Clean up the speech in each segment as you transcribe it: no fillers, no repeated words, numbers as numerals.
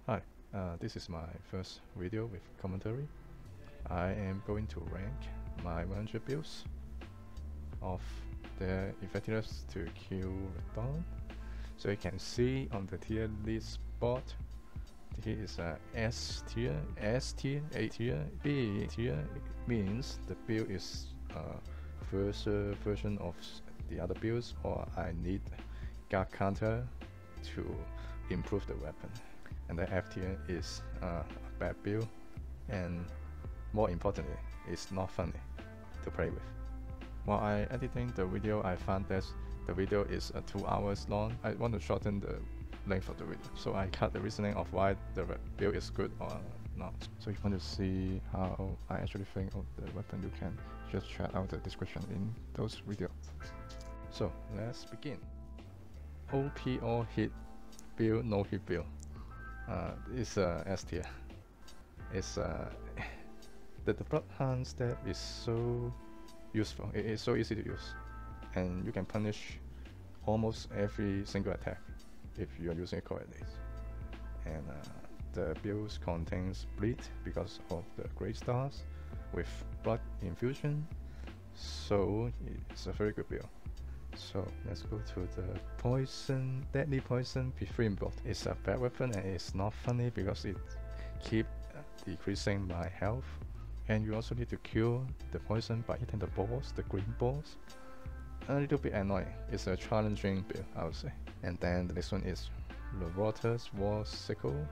Hi, this is my first video with commentary. I am going to rank my 100 builds of their effectiveness to kill Radahn. So you can see on the tier list board, here is a S tier, S tier, A tier, B tier. It means the build is first version of the other builds, or I need guard counter to improve the weapon. And the F tier is a bad build, and more importantly, it's not funny to play with. While I editing the video, I found that the video is 2 hours long. I want to shorten the length of the video, so I cut the reasoning of why the build is good or not. So if you want to see how I actually think of the weapon, you can just check out the description in those videos. So let's begin. OP all hit build, no hit build. It's S tier. It's the Radahn step is so useful. It is so easy to use, and you can punish almost every single attack if you are using it correctly. And the build contains bleed because of the great stars with blood infusion, so it's a very good build. So let's go to the poison, deadly poison Befriend Bolt. It's a bad weapon and it's not funny because it keeps decreasing my health, and you also need to kill the poison by hitting the balls, the green balls. A little bit annoying. It's a challenging build, I would say. And then the next one is Radahn War Sickle.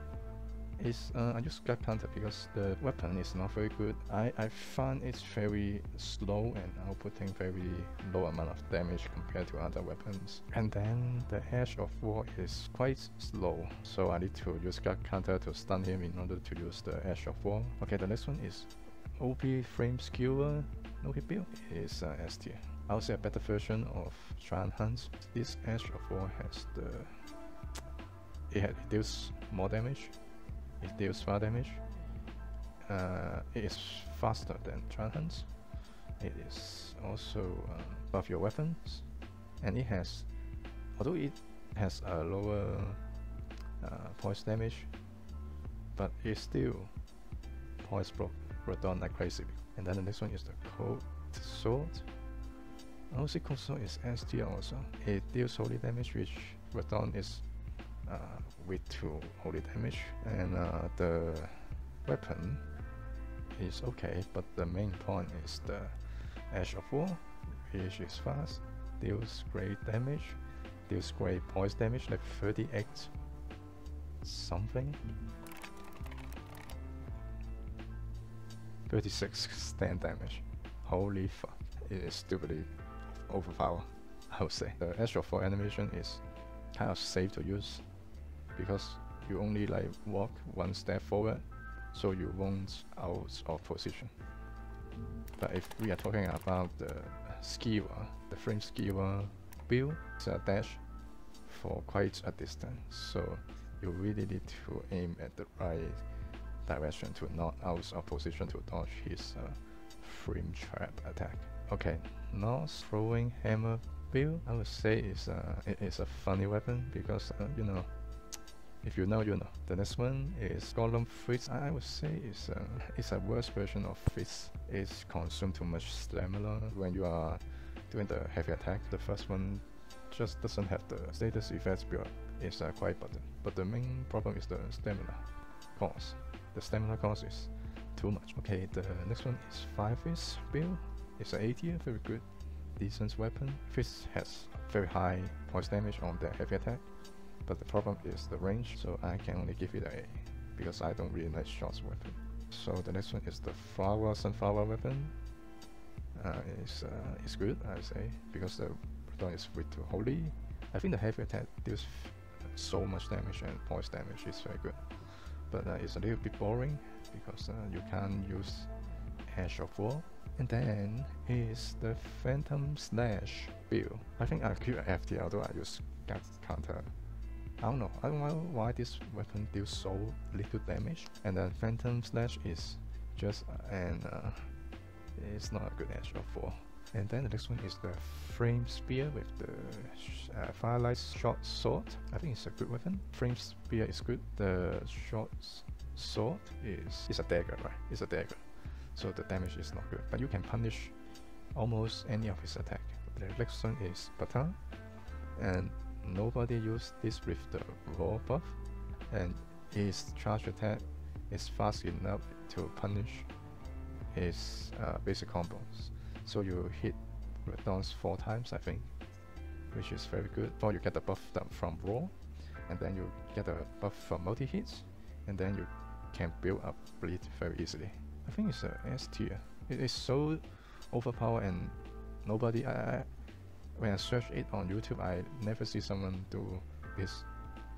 I use guard counter because the weapon is not very good. I find it's very slow and outputting very low amount of damage compared to other weapons. And then the Edge of War is quite slow, so I need to use guard counter to stun him in order to use the Edge of War. Okay, the next one is OP Frame Skewer no hit build. Is S tier. I would say a better version of Radahn. This Edge of War has it deals more damage. It deals fire damage. It is faster than Radahn. It is also buff your weapons, and it has, although it has a lower poison damage, but it still poison broke Radahn like crazy. And then the next one is the Cold Sword. I would say Cold Sword is S tier also. It deals holy damage, which Radahn is weak to holy damage, and the weapon is okay, but the main point is the Edge of War, which is fast, deals great damage, deals great poison damage, like 38 something, 36 stand damage. Holy fuck, it is stupidly overpowered, I would say. The Edge of War animation is kind of safe to use because you only like walk one step forward, so you won't out of position. But if we are talking about the skewer, the frame skewer build, it's a dash for quite a distance, so you really need to aim at the right direction to not out of position to dodge his frame trap attack. Okay, now throwing hammer build, I would say it is a funny weapon because you know, if you know, you know. The next one is Golem Fist. I would say it's a worse version of Fist. It's consumed too much stamina when you are doing the heavy attack. The first one just doesn't have the status effects build. It's a quiet button. But the main problem is the stamina cost. The stamina cost is too much. Okay, the next one is Fire Fist build. It's an A tier, very good, decent weapon. Fist has very high poison damage on the heavy attack, but the problem is the range, so I can only give it an A because I don't really like short weapon. So the next one is the Sunflower weapon. It's good, I would say, because the Radahn is weak to holy. I think the heavy attack deals so much damage and poison damage is very good, but it's a little bit boring because you can't use Edge of War. And then is the Phantom Slash build. I think I'll keep F tier, although I use guard counter. I don't know why this weapon deals so little damage. And then Phantom Slash is just it's not a good Edge of War. And then the next one is the Flame Spear with the Firelight Short Sword. I think it's a good weapon. Flame Spear is good. The Short Sword is a dagger, right? It's a dagger. So the damage is not good. But you can punish almost any of his attack. The next one is Radahn. And nobody used this with the raw buff. And his charge attack is fast enough to punish his basic combos. So you hit Radahn 4 times, I think, which is very good. Or you get the buff from raw, and then you get a buff from multi-hits, and then you can build up bleed very easily. I think it's a S tier. It is so overpowered, and nobody, when I search it on YouTube, I never see someone do this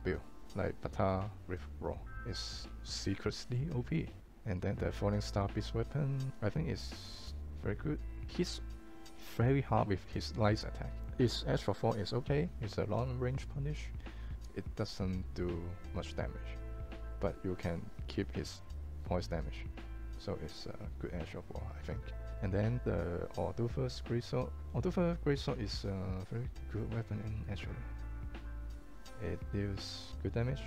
build. Like Radahn with raw is secretly OP. And then the Falling Star Beast weapon, I think is very good. He's very hard with his light attack. His extra 4 is okay. It's a long range punish. It doesn't do much damage, but you can keep his poise damage. So it's a good extra 4, I think. And then the Ordufer's Greatsword. Ordufer's Greatsword is a very good weapon actually. It deals good damage.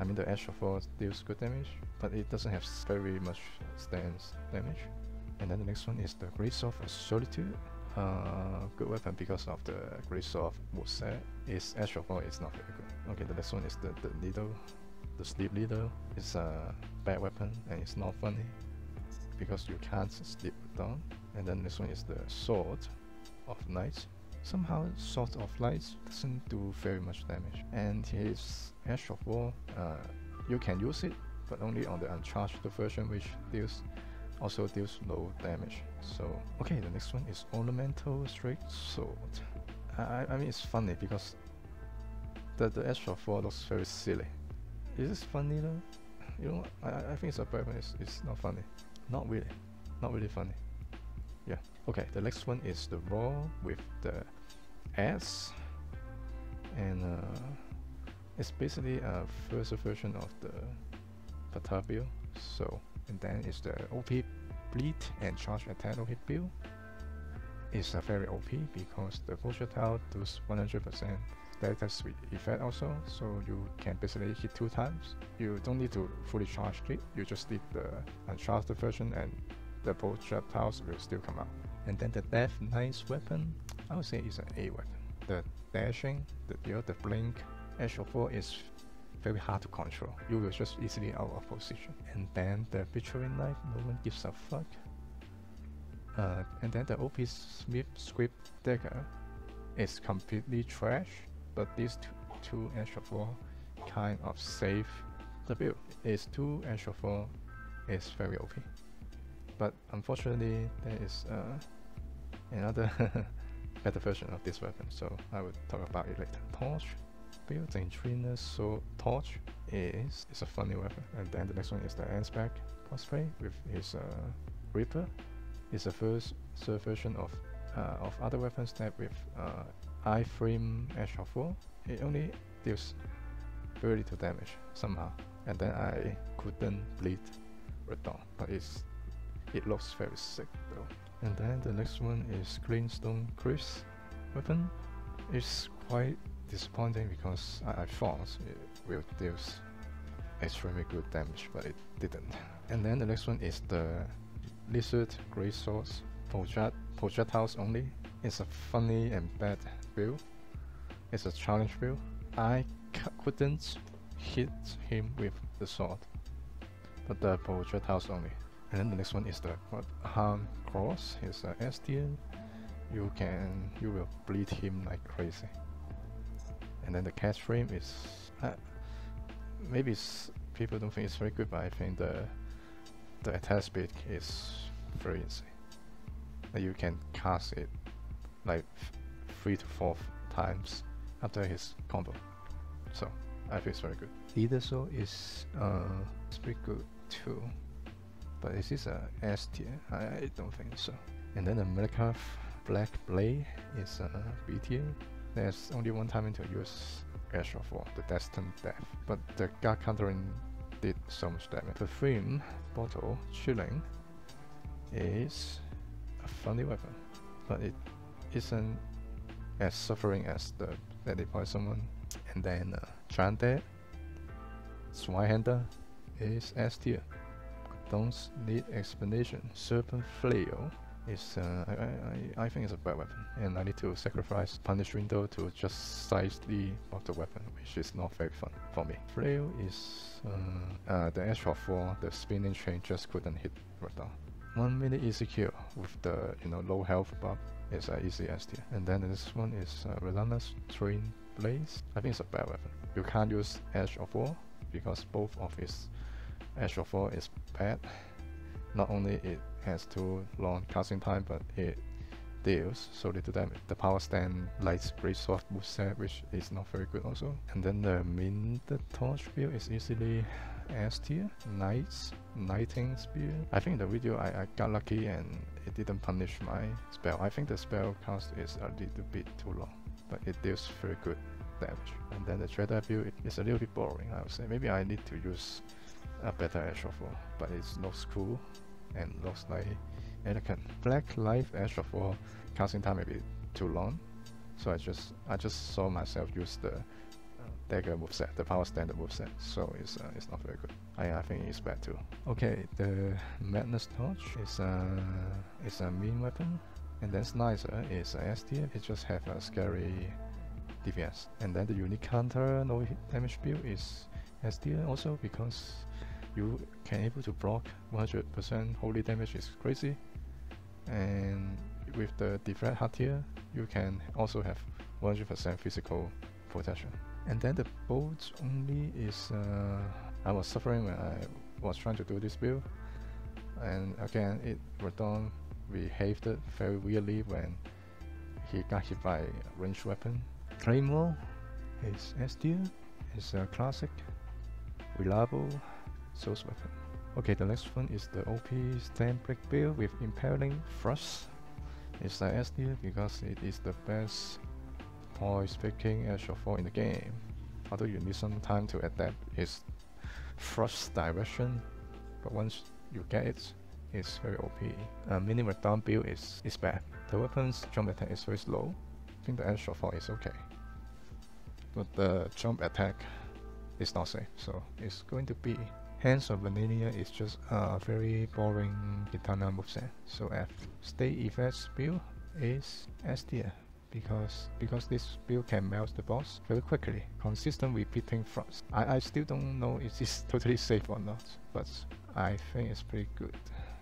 I mean the extra 4 deals good damage, but it doesn't have very much stance damage. And then the next one is the Greatsword of Solitude. Good weapon because of the Greatsword moveset. Its extra 4 is not very good. Okay, the next one is the needle. The sleep needle is a bad weapon and it's not funny because you can't sleep down. And then this one is the Sword of Night. Somehow Sword of Light doesn't do very much damage, and his extra 4, you can use it, but only on the uncharged version, which also deals low damage. So okay, the next one is Ornamental Straight Sword. I mean it's funny because the extra 4 looks very silly. Is this funny though? You know, I think it's a bad one. It's not funny. Not really funny. Yeah. Okay, the next one is the raw with the S, and it's basically a first version of the Radahn build. So, and then it's the OP bleed and charge attack OP build. It's a very OP because the projectile does 100% status effect also, so you can basically hit 2 times. You don't need to fully charge it, you just need the uncharged version and the projectiles will still come out. And then the Death Knight's weapon, I would say it's an A weapon. The dashing, the blink, extra 4 is very hard to control. You will just easily out of position. And then the Butchering Knife, no one gives a fuck. And then the OP Smith Script Dagger is completely trash, but these two extra 4 kind of save the build. Its 2 extra 4 is very OP. But unfortunately, there is another better version of this weapon, so I will talk about it later. Torch build, the Trainer Sword Torch is a funny weapon. And then the next one is the Anspec cosplay with his Reaper. It's the first version of other weapons that with iframe extra 4. It only deals very little damage somehow. And then I couldn't bleed Radahn, but it looks very sick though. And then the next one is Greenstone Chris weapon. It's quite disappointing because I thought it will deal extremely good damage, but it didn't. And then the next one is the Lizard Greatsword projectiles only. It's a funny and bad build. It's a challenge build. I couldn't hit him with the sword, but the projectiles only. And then the next one is the Radahn Cross. It's a S tier. You will bleed him like crazy. And then the catch frame is maybe people don't think it's very good, but I think the attack speed is very insane. Like you can cast it like 3 to 4 times after his combo. So I think it's very good. Leader Soul is pretty good too, but is this a S tier? I don't think so. And then the Melikav Black Blade is a B tier. There's only one time to use extra 4, the Destined Death, but the guard countering did so much damage. The Flame Bottle Chilling is a funny weapon. but it isn't as suffering as the Deadly Poison one. And then Giant Dead, Swinehander is S tier. Don't need explanation. Serpent Flail is I think it's a bad weapon, and I need to sacrifice Punish Window to just slightly block the weapon, which is not very fun for me. Flail is the edge of 4, the spinning chain just couldn't hit Radahn. 1 minute easy kill with the low health buff is easy S tier. And then this one is Relentless Train Blaze. I think it's a bad weapon. You can't use Edge of 4 because both of its Edge of 4 is bad. Not only it has too long casting time, but it deals so little damage. The power stand lights Great Sword moveset, which is not very good also. And then the Minted Torch build is easily S tier. Knighting Spear. I think in the video I got lucky and it didn't punish my spell. I think the spell cast is a little bit too long, but it deals very good damage. And then the Dreader build is a little bit boring, I would say. Maybe I need to use a better Edge of 4, but it looks cool and looks like elegant. Black Life Edge of 4 casting time may be too long, so I just saw myself use the dagger moveset, the power standard moveset, so it's not very good. I think it's bad too. Okay, the Madness Torch is a mean weapon, and then Sniper is a S tier. It just have a scary DPS. And then the unique counter NoDamage build is S tier also, because you can able to block 100% holy damage is crazy, and with the deflect hard tier you can also have 100% physical protection. And then the bolt only is I was suffering when I was trying to do this build, and again Radahn behaved very weirdly when he got hit by a ranged weapon. Claymore is S tier. It's a classic, reliable source weapon. Okay, the next one is the OP Stand Break build with Impaling Thrust. It's a S tier because it is the best poise picking Edge of 4 in the game. Although you need some time to adapt its thrust direction, but once you get it, it's very OP. Mini Radahn build is bad. The weapon's jump attack is very slow. I think the Edge of 4 is okay, but the jump attack is not safe, so it's going to be Hands of Vanilla is just a very boring Kitana moveset, so F. Stay Effects build is S tier because this build can melt the boss very quickly. Consistent repeating thrust. I still don't know if it's totally safe or not, but I think it's pretty good.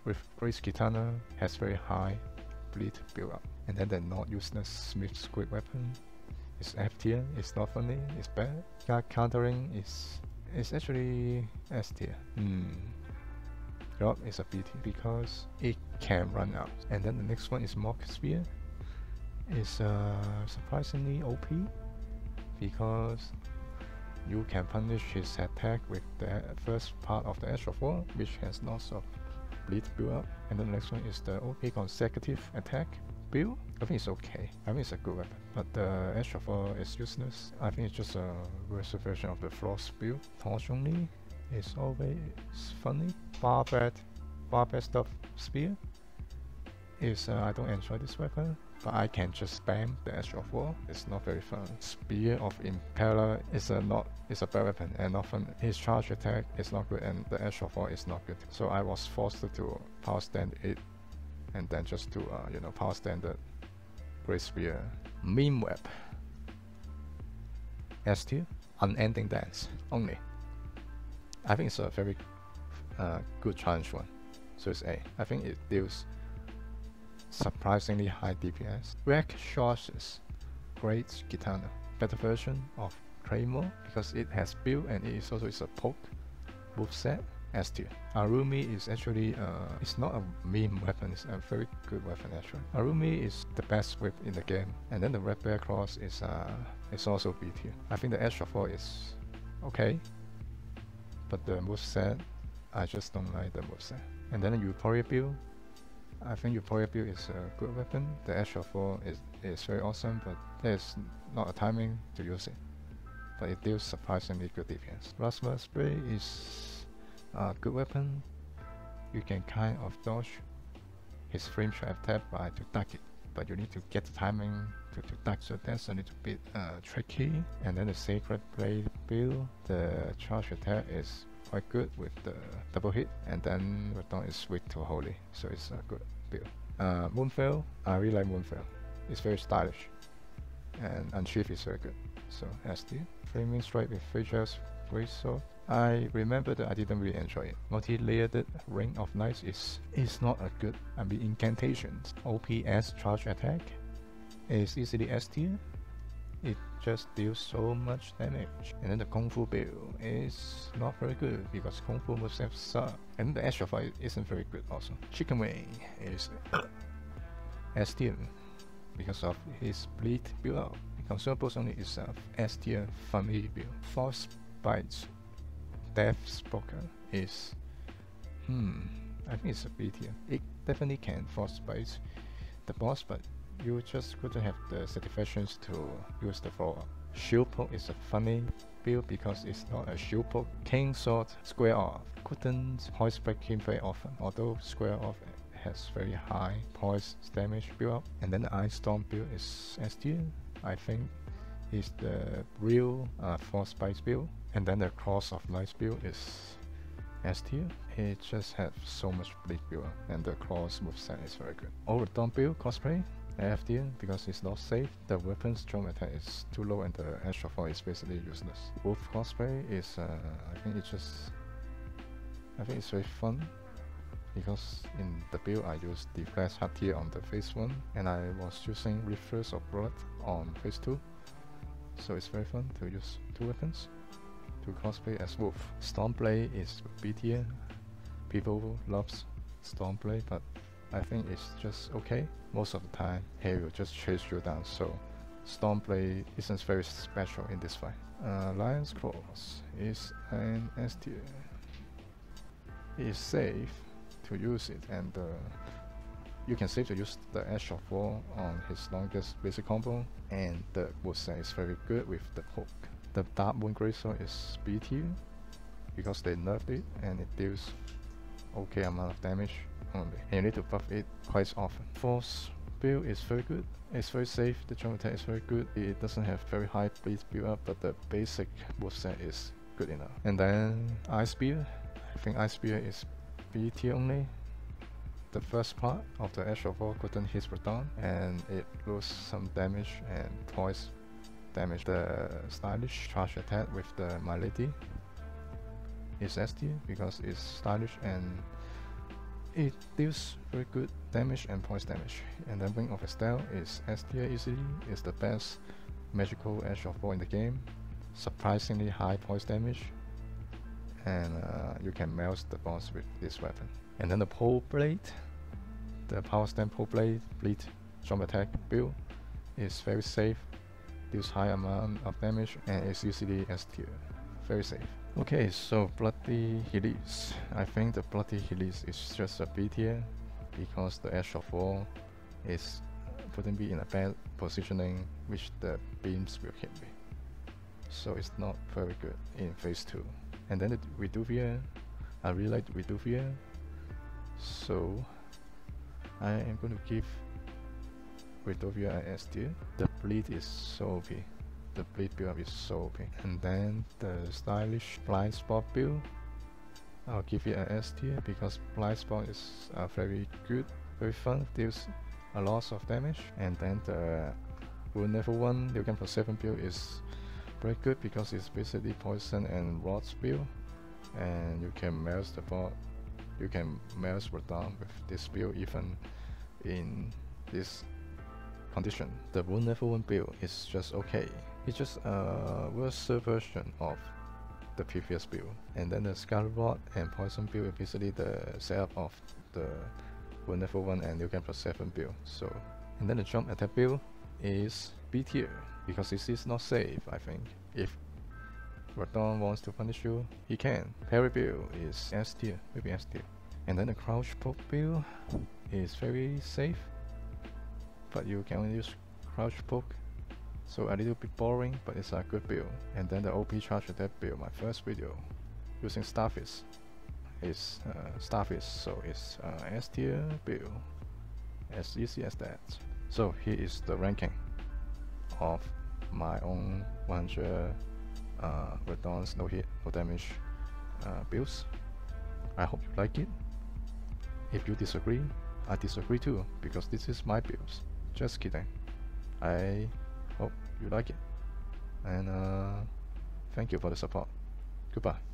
With Grace Kitana has very high bleed build up. And then the not useless Smith Squid weapon is F tier. It's not funny, it's bad. Guard countering is actually S tier. Drop is a B tier because it can run out. And then the next one is Mock Spear. It's surprisingly OP because you can punish his attack with the first part of the Edge of 4, which has lots of bleed build up. And then the next one is the OP consecutive attack build. I think it's okay. I think it's a good weapon, but the Edge of 4 is useless. I think it's just a worse version of the Frost build. Torch only is always funny. Barbed Stuff Spear is I don't enjoy this weapon, but I can just spam the Edge of 4. It's not very fun. Spear of Impaler is a bad weapon and not fun. His charge attack is not good, and the Edge of 4 is not good. So I was forced to power stand it, and then just to power standard Great Spear. Meme Web S tier. Unending Dance only. I think it's a very good challenge one, so it's A. I think it deals surprisingly high DPS. Wreck Shorts, Great Kitana, better version of Claymore because it has build and it is also a poke moveset. S tier. Arumi is actually it's not a meme weapon, it's a very good weapon actually. Arumi is the best whip in the game, and then the Red Bear Cross is also B tier. I think the Edge of 4 is okay, but the moveset, I just don't like the moveset. And then the Euphoria build, I think Euphoria build is a good weapon. The Edge of 4 is very awesome, but there's not a timing to use it. But it deals surprisingly good defense. Plasma Spray is a good weapon. You can kind of dodge his frame trap attack by to duck it. but you need to get the timing to dodge, so that's a little bit tricky. And then the Sacred Blade build, the charge attack is quite good with the double hit, and then Radahn is weak to Holy, so it's a good build. Moonveil, I really like Moonveil. It's very stylish, and Unsheath is very good. So SD, Flaming Strike with Facial's Great Sword. I remember that I didn't really enjoy it. Multi-layered Ring of Knights is not a good, incantations. OPS charge attack is easily S tier. It just deals so much damage. And then the Kung Fu build is not very good because Kung Fu moveset suck. And the Ash of Fire isn't very good also. Chicken Wing is S tier because of his bleed build up. Consumables only is a S tier family build. Force Bites Death Spoken is I think it's a B tier. It definitely can force bite the boss, but you just couldn't have the satisfactions to use the follow-up. Shield Poke is a funny build because it's not a shield poke. King Sword Square Off couldn't poise break him very often, although Square Off has very high poise damage build up. And then the Ice Storm build is S tier. I think is the real Force Bites build. And then the Cross of Lights build is S tier. It just has so much bleed build up, and the Cross moveset is very good. Radahn build cosplay F tier because it's not safe. The weapon's jump attack is too low, and the Ash of Fire is basically useless. Wolf cosplay is I think it's very fun because in the build I used the Flash Heart tier on the phase 1, and I was using Rivers of Blood on phase 2. So it's very fun to use two weapons to cosplay as Wolf. Stormblade is B tier. People loves Stormblade, but I think it's just okay. Most of the time, he will just chase you down, so Stormblade isn't very special in this fight. Lion's Claws is an S tier. It is safe to use it, and you can save to use the Ash of War on his longest basic combo, and the moveset is very good with the poke. The Dark Moon Greatsword is B tier because they nerfed it and it deals okay amount of damage only, and you need to buff it quite often. Force build is very good. It's very safe. The jump attack is very good. It doesn't have very high bleed build up, but the basic moveset is good enough. And then Ice Spear. I think Ice Spear is B tier only. The first part of the Ash of War couldn't hit Radahn, and it loses some damage and twice damage. The stylish charge attack with the My Lady is S tier because it's stylish and it deals very good damage and poise damage. And then Wing of Estelle is S tier easily. It's the best magical Ash of War in the game. Surprisingly high poise damage, and you can melt the boss with this weapon. And then the Pole Blade, the Power Stamp Pole Blade bleed jump attack build is very safe, deals high amount of damage, and is usually S tier. Very safe. Okay, so Bloody Helix. I think the Bloody Helix is just a B tier because the Ash of War wouldn't be in a bad positioning which the beams will hit me. So it's not very good in phase 2. And then the Reduvia, I really like the Reduvia, so I am going to give Reduvia an S tier. The bleed is so OP. The bleed build up is so OP. And then the stylish Blind Spot build, I'll give it an S tier because Blind Spot is very good, very fun, deals a lot of damage. And then the Wound Level 1 Leogan plus 7 build is very good because it's basically poison and rods build, and you can melt the bot. You can melt Radahn with this build even in this condition. The Wound Level 1 build is just okay. It's just a worse version of the previous build. And then the Scarlet Rod and Poison build is basically the setup of the Wound Level 1 and Leogan plus 7 build. So, and then the Jump Attack build is B tier because this is not safe. I think if Radahn wants to punish you, he can. Parry build is S tier, maybe S tier. And then the Crouch Poke build is very safe, but you can only use Crouch Poke, so a little bit boring, but it's a good build. And then the OP Charge Attack build, my first video using Starfish, is Starfish, so it's S tier build, as easy as that. So here is the ranking of my own 100 Radahn NoHit NoDamage builds. I hope you like it. If you disagree, I disagree too, because this is my builds. Just kidding. I hope you like it, and thank you for the support. Goodbye.